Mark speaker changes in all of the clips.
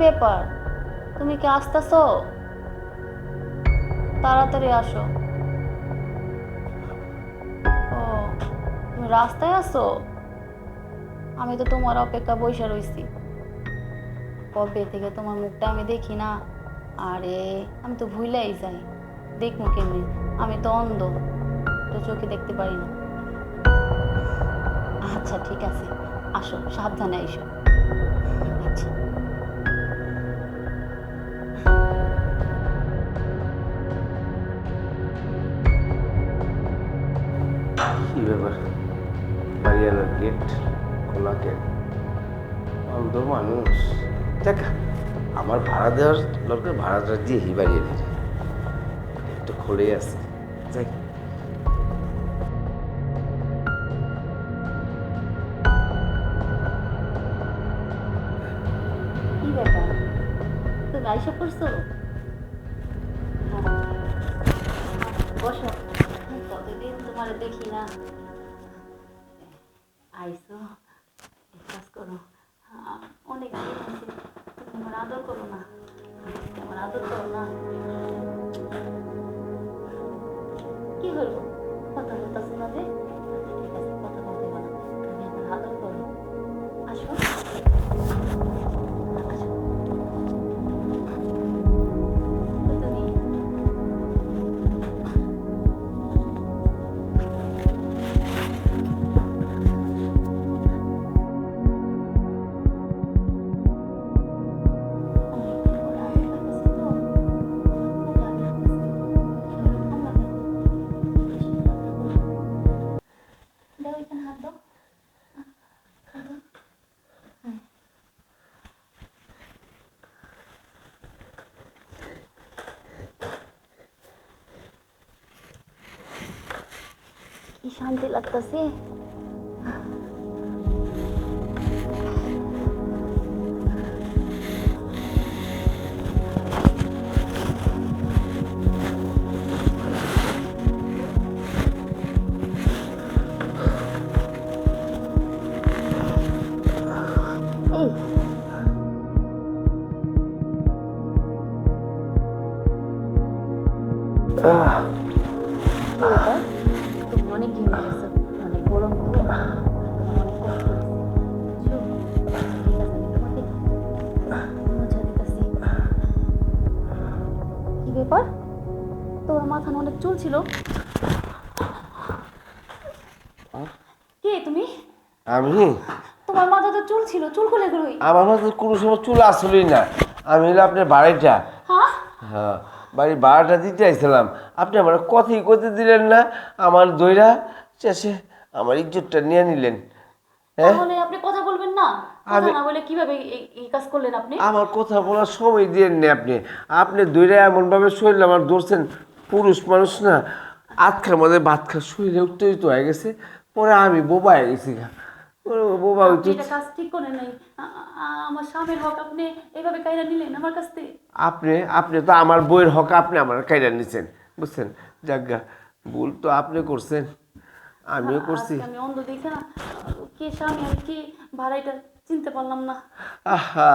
Speaker 1: ব্যাপার? তুমি কি আসতেছো? তাড়াতাড়ি আসো। ও, তুমি রাস্তায় আছো? আমি তো তোমার অপেক্ষা বইসা রইছি। কবে থেকে তোমার মুখটা আমি দেখি না। আরে, আমি তো ভুলেই যাই। দেখবো কেমনি? আমি তো অন্ধ, তো চোখে দেখতে পারি না। আচ্ছা ঠিক আছে, আসো, সাবধানে এসো। আচ্ছা।
Speaker 2: কি ব্যাপার? বাড়িওয়ালার গেট খোলা কেন? অন্ধ মানুষ। দেখ, আমার ভাড়া দেওয়ার দরকার, ভাড়াটা দিয়ে বাড়িওয়ালির একটু খোলে আছে। যাই।
Speaker 1: কি ব্যাপার, তুমি আইসা পড়ছো? হ্যাঁ, বসো। কতদিন তোমার দেখি না। আইসো, এক কাজ করো। অনেক দিন হয়েছে, তুমি আমার আদর করো না। আমার আদর করো না। কি হলো, কথা বলতেছো না যে? ঠিক আছে, কথা বলতে হবে না। তুমি আমার আদর করো। আসো, আসো। তো তুমি অনেকদিন পরে আদর পাইতেছি তো, খুব ভালো লাগতেছে। কি হলো, ঠান্ডা নাকি? বেশি আদর করো। দাও, এখানে হাত দাও। হাত দাও। হ্যাঁ। কি শান্তি লাগতেছে। এই, কি ব্যাপার? তুমি অনেক ঘেমে গেছো, অনেক গরম তো, তোমার অনেক কষ্ট হয়েছে, বুঝছো? ঠিক আছে, আমি তোমাকে মোছা দিতেছি। কি ব্যাপার, তোমার মাথায় অনেক চুল ছিল? কে তুমি?
Speaker 2: আমি?
Speaker 1: তোমার মাথা তো চুল ছিল, চুল খুলে গেলই।
Speaker 2: আমার মাথায় কোনো সময় চুল আসলেই না। আমি হলো আপনার বাড়িটা।
Speaker 1: হ্যাঁ,
Speaker 2: হ্যাঁ, বাড়ির ভাড়াটা দিতে আইছিলাম। আপনি আমার কথাই করতে দিলেন না। আমার দইরা শেষে আমার ইজ্জতটা নিয়ে নিলেন। হ্যাঁ,
Speaker 1: তাহলে আপনি কথা বলবেন না? কথা
Speaker 2: আমি
Speaker 1: না বলে কিভাবে এই কাজ করলেন আপনি?
Speaker 2: আমার কথা বলার সময় দিয়েন না আপনি। আপনি দইরা এমনভাবে শরীর আমার ধরছেন, পুরুষ মানুষ না, আজকের মধ্যে ভাত খা শরীরে উঠতে উঠতে হয়ে গেছে। পরে আমি বোবা হয়ে গেছি গা। ওরে বোবা
Speaker 1: আপনি
Speaker 2: হইতে
Speaker 1: এটা কাজ ঠিক করেন নাই। আমার স্বামীর হক আপনি এভাবে কাইরা নিলেন আমার কাছ থেকে।
Speaker 2: আপনি আপনি তো আমার বইয়ের হক আপনি আমার কাইরা নিছেন, বুঝছেন? যাজ্ঞা, ভুল তো আপনি করছেন, আমিও করছি।
Speaker 1: আজকে আমি অন্ধ দেখা কে স্বামী আর কে ভাড়াইটা চিনতে পারলাম না।
Speaker 2: আহা,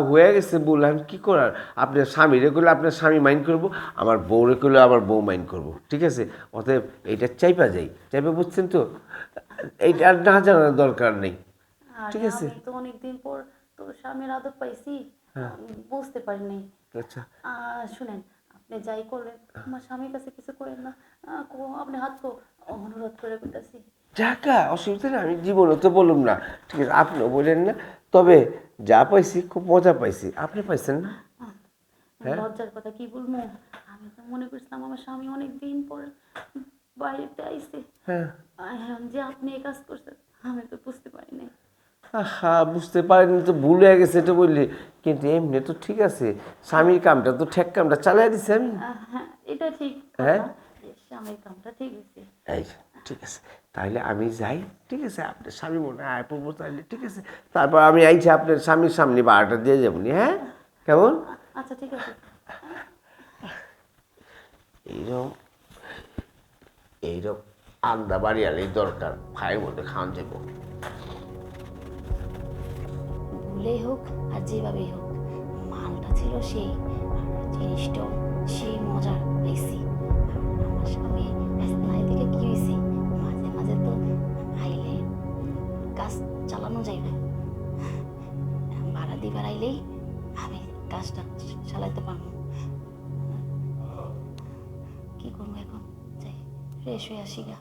Speaker 2: হয়ে গেছে ভুল, আমি কি করার? আপনার স্বামীরে করলে আপনার স্বামী মাইন্ড করবো, আমার বউরে করলে আমার বউ মাইন্ড করবো, ঠিক আছে? অতএব এইটা চাইপা যাই, চাইপা, বুঝছেন তো? এইটা আর না জানার দরকার নেই,
Speaker 1: আরে
Speaker 2: ঠিক আছে?
Speaker 1: আমি তো অনেকদিন পর তো স্বামীর আদর পাইছি, বুঝতে পারিনি।
Speaker 2: আচ্ছা,
Speaker 1: শুনেন, আপনি যাই করলেন আমার স্বামীর কাছে কিছু করেন না। আপনি হাত কো, অনুরোধ করে কইতাছি।
Speaker 2: যাকা, অসুবিধা নেই, আমি জীবনে তো বললাম না, ঠিক আছে? আপনিও বললেন না। তবে যা পাইছি খুব মজা পাইছি, আপনি পাইছেন না? হ্যাঁ,
Speaker 1: লজ্জার কথা কি বলবো, আমি তো মনে করছিলাম আমার স্বামী অনেক দিন পর বাইরেতে আইছে।
Speaker 2: হ্যাঁ।
Speaker 1: এখন যে আপনি এই কাজ করছেন আমি তো বুঝতে পারিনি।
Speaker 2: আহা, বুঝতে পারেনি তো ভুল হয়ে গেছে এটা বললি, কিন্তু এমনি তো ঠিক আছে। স্বামীর কামটা তো ঠেক কামটা চালাই দিছি আমি।
Speaker 1: হ্যাঁ, এটা ঠিক
Speaker 2: হ্যাঁ,
Speaker 1: কথা যে স্বামীর কামটা ঠিক হয়েছে।
Speaker 2: এই ঠিক আছে, তাহলে আমি যাই, ঠিক আছে? আপনার স্বামী মনে হয় আয় পড়বো তাহলে, ঠিক আছে? তারপর আমি আইছি আপনার স্বামীর সামনে বারোটা দিয়ে যাবো নি, হ্যাঁ? কেমন?
Speaker 1: আচ্ছা ঠিক আছে।
Speaker 2: এইরকম এইরকম আন্দা বাড়ি আলেই দরকার, ভাইয়ের মধ্যে খাওয়ান যাবো।
Speaker 1: ভুলেই হোক আর যেভাবেই হোক ছিল সেই, জিনিসটাও সেই মজার পাইছি। আমার স্বামী নাই থেকে কি হয়েছে, মাঝে মাঝে তো আইলে কাজ চালানো যায় না, ভাড়া দিবার আইলেই আমি কাজটা চালাইতে পারবো। কি করবো এখন, যাই ফ্রেশ হয়ে আসি গা।